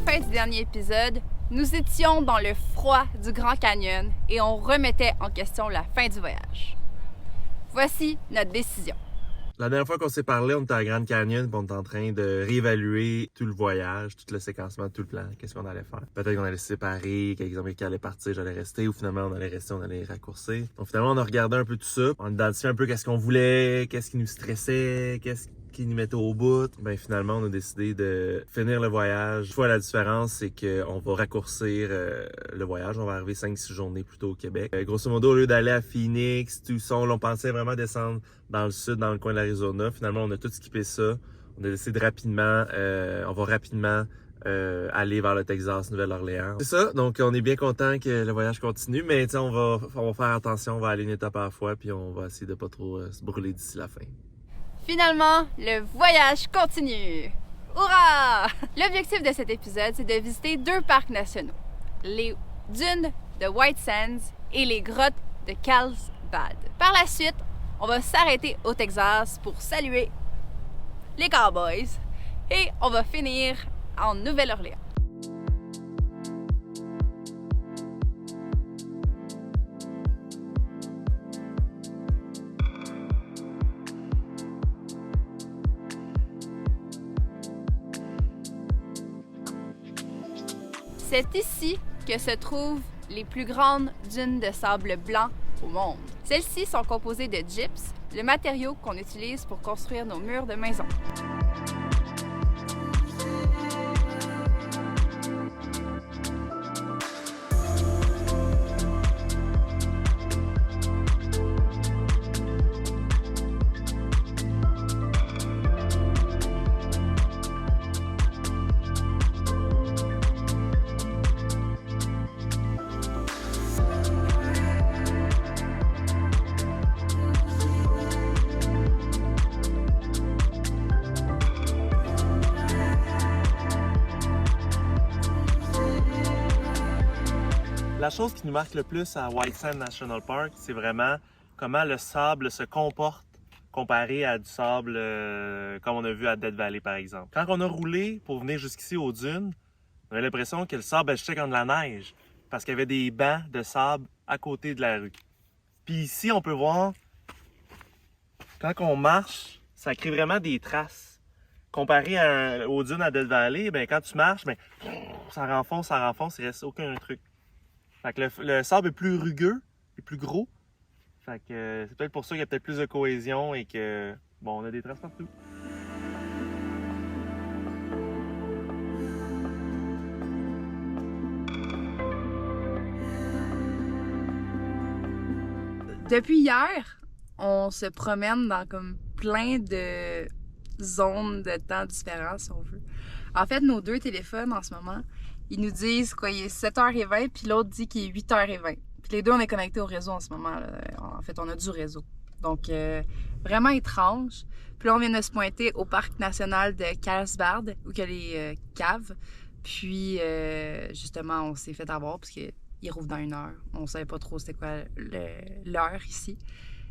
fin du dernier épisode, nous étions dans le froid du Grand Canyon et on remettait en question la fin du voyage. Voici notre décision. La dernière fois qu'on s'est parlé, on était à Grand Canyon et on était en train de réévaluer tout le voyage, tout le séquencement, tout le plan, qu'est-ce qu'on allait faire. Peut-être qu'on allait se séparer, quelqu'un qui allait partir, j'allais rester, ou finalement on allait rester, on allait raccourcir. Donc finalement on a regardé un peu tout ça, on a identifié un peu qu'est-ce qu'on voulait, qu'est-ce qui nous stressait, qu'est-ce qui nous mettait au bout. Ben finalement on a décidé de finir le voyage. Fois la différence, c'est qu'on va raccourcir le voyage, on va arriver 5-6 journées plus tôt au Québec. Grosso modo, au lieu d'aller à Phoenix, Tucson, on pensait vraiment descendre dans le sud, dans le coin de l'Arizona. Finalement, on a tout skippé ça. On a décidé de on va rapidement aller vers le Texas, Nouvelle-Orléans. C'est ça, donc on est bien content que le voyage continue, mais on va faire attention, on va aller une étape à la fois, puis on va essayer de pas trop se brûler d'ici la fin. Finalement, le voyage continue! Hurrah! L'objectif de cet épisode, c'est de visiter 2 parcs nationaux. Les dunes de White Sands et les grottes de Carlsbad. Par la suite, on va s'arrêter au Texas pour saluer les Cowboys et on va finir en Nouvelle-Orléans. C'est ici que se trouvent les plus grandes dunes de sable blanc au monde. Celles-ci sont composées de gypse, le matériau qu'on utilise pour construire nos murs de maison. La chose qui nous marque le plus à White Sands National Park, c'est vraiment comment le sable se comporte comparé à du sable comme on a vu à Death Valley, par exemple. Quand on a roulé pour venir jusqu'ici aux dunes, on avait l'impression que le sable agitait comme de la neige parce qu'il y avait des bancs de sable à côté de la rue. Puis ici, on peut voir, quand on marche, ça crée vraiment des traces. Comparé aux dunes à Death Valley, ben, quand tu marches, ben, ça renfonce, il reste aucun truc. Fait que le sable est plus rugueux, est plus gros. Fait que c'est peut-être pour ça qu'il y a peut-être plus de cohésion et que, bon, on a des traces partout. Depuis hier, on se promène dans comme plein de zones de temps différents, si on veut. En fait, nos 2 téléphones en ce moment, ils nous disent qu'il est 7h20, puis l'autre dit qu'il est 8h20. Puis les 2, on est connectés au réseau en ce moment. Là. En fait, on a du réseau. Donc, vraiment étrange. Puis là, on vient de se pointer au parc national de Carlsbad, où il y a les caves. Puis, justement, on s'est fait avoir, parce qu'il rouvre dans 1 heure. On savait pas trop c'était quoi l'heure ici.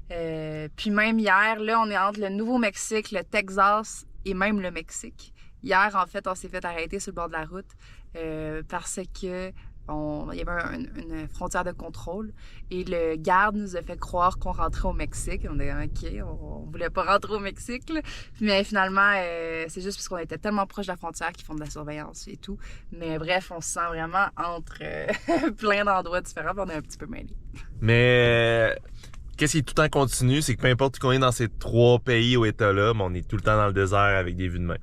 Puis même hier, là, on est entre le Nouveau-Mexique, le Texas et même le Mexique. Hier, en fait, on s'est fait arrêter sur le bord de la route parce que il y avait une frontière de contrôle et le garde nous a fait croire qu'on rentrait au Mexique. On est OK, on voulait pas rentrer au Mexique, là. Mais finalement, c'est juste parce qu'on était tellement proche de la frontière qu'ils font de la surveillance et tout. Mais bref, on se sent vraiment entre plein d'endroits différents, puis on est un petit peu mêlés. Mais qu'est-ce qui est tout le temps continu, c'est que peu importe qu'on est dans ces 3 pays ou États-là, on est tout le temps dans le désert avec des vues de mer.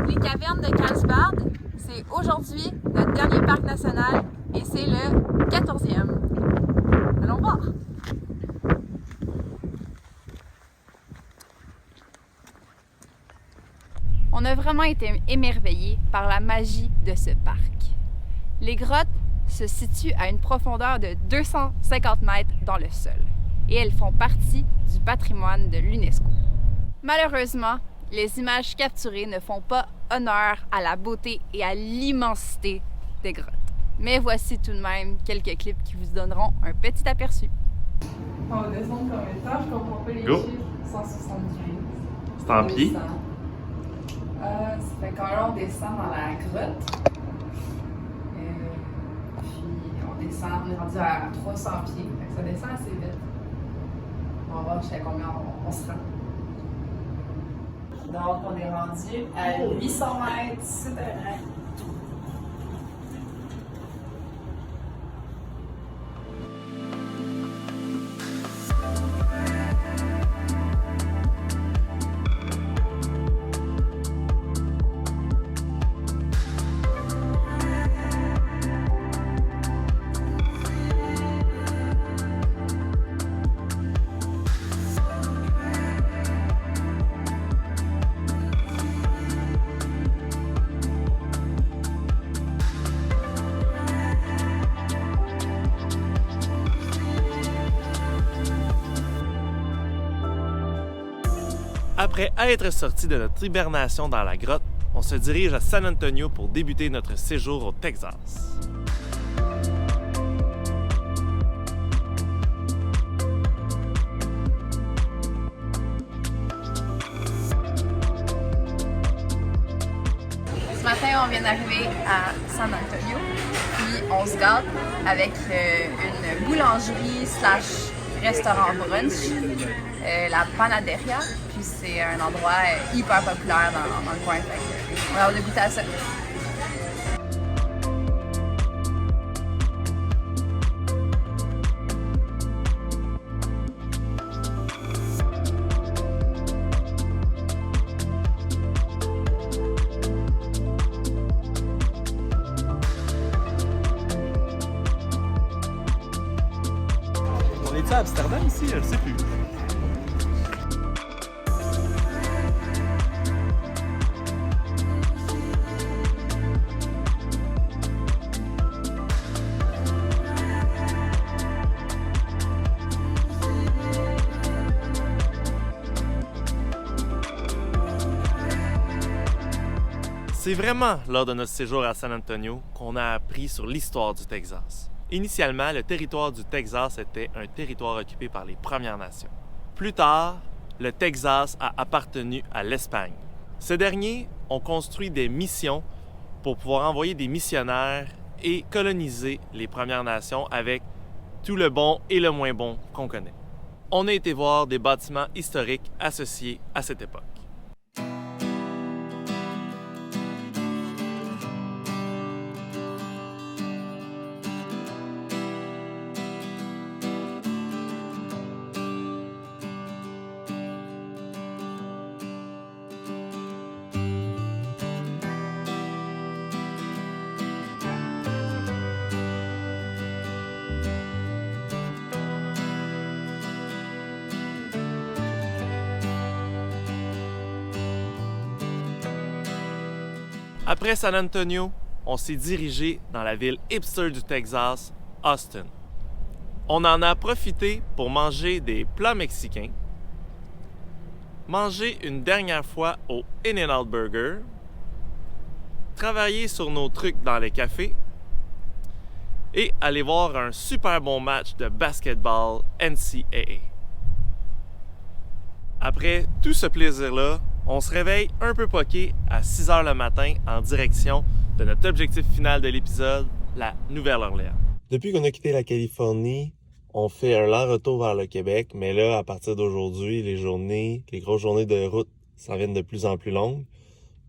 Les cavernes de Carlsbad, c'est aujourd'hui notre dernier parc national et c'est le 14e. Allons voir! On a vraiment été émerveillés par la magie de ce parc. Les grottes se situent à une profondeur de 250 mètres dans le sol et elles font partie du patrimoine de l'UNESCO. Malheureusement, les images capturées ne font pas honneur à la beauté et à l'immensité des grottes. Mais voici tout de même quelques clips qui vous donneront un petit aperçu. On va descendre combien de temps? Je comprends pas les Go. chiffres. 175. C'est en pied? Ça fait quand là, on descend dans la grotte. Puis on descend, on est rendu à 300 pieds. Fait que ça descend assez vite. On va voir jusqu'à combien on se rend. Donc on est rendu à 800 mètres souterrains. Après être sorti de notre hibernation dans la grotte, on se dirige à San Antonio pour débuter notre séjour au Texas. Ce matin, on vient d'arriver à San Antonio, puis on se gâte avec une boulangerie / restaurant brunch, la Panaderia, puis c'est un endroit hyper populaire dans le coin. Fait on va avoir de goûter à ça. On est-tu à Amsterdam ici? Je ne sais plus. C'est vraiment lors de notre séjour à San Antonio qu'on a appris sur l'histoire du Texas. Initialement, le territoire du Texas était un territoire occupé par les Premières Nations. Plus tard, le Texas a appartenu à l'Espagne. Ces derniers ont construit des missions pour pouvoir envoyer des missionnaires et coloniser les Premières Nations avec tout le bon et le moins bon qu'on connaît. On a été voir des bâtiments historiques associés à cette époque. Après San Antonio, on s'est dirigé dans la ville hipster du Texas, Austin. On en a profité pour manger des plats mexicains, manger une dernière fois au In-N-Out Burger, travailler sur nos trucs dans les cafés et aller voir un super bon match de basketball NCAA. Après tout ce plaisir-là, on se réveille un peu poqué à 6 h le matin en direction de notre objectif final de l'épisode, la Nouvelle-Orléans. Depuis qu'on a quitté la Californie, on fait un lent retour vers le Québec, mais là, à partir d'aujourd'hui, les grosses journées de route s'en viennent de plus en plus longues.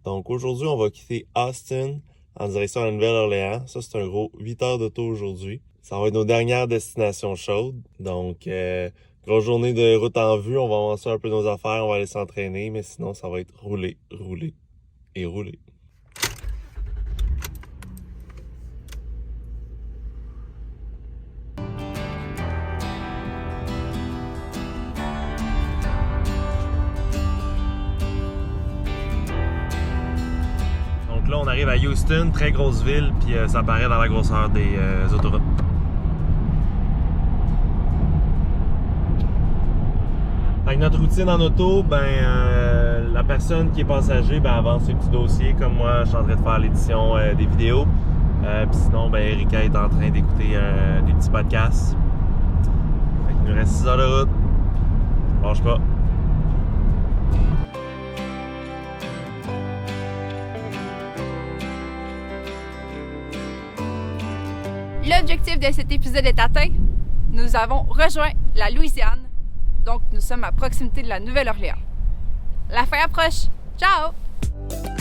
Donc aujourd'hui, on va quitter Austin en direction de la Nouvelle-Orléans. Ça, c'est un gros 8 heures d'auto aujourd'hui. Ça va être nos dernières destinations chaudes. Donc, grosse journée de route en vue, on va avancer un peu nos affaires, on va aller s'entraîner, mais sinon ça va être rouler, rouler et rouler. Donc là on arrive à Houston, très grosse ville, puis ça paraît dans la grosseur des autoroutes. Avec notre routine en auto, la personne qui est passager avance ses petits dossiers, comme moi je suis en train de faire l'édition des vidéos. Puis sinon, Erika est en train d'écouter des petits podcasts. Fait que Il nous reste 6 heures de route. Lâche pas. L'objectif de cet épisode est atteint. Nous avons rejoint la Louisiane, donc nous sommes à proximité de la Nouvelle-Orléans. La fin approche. Ciao!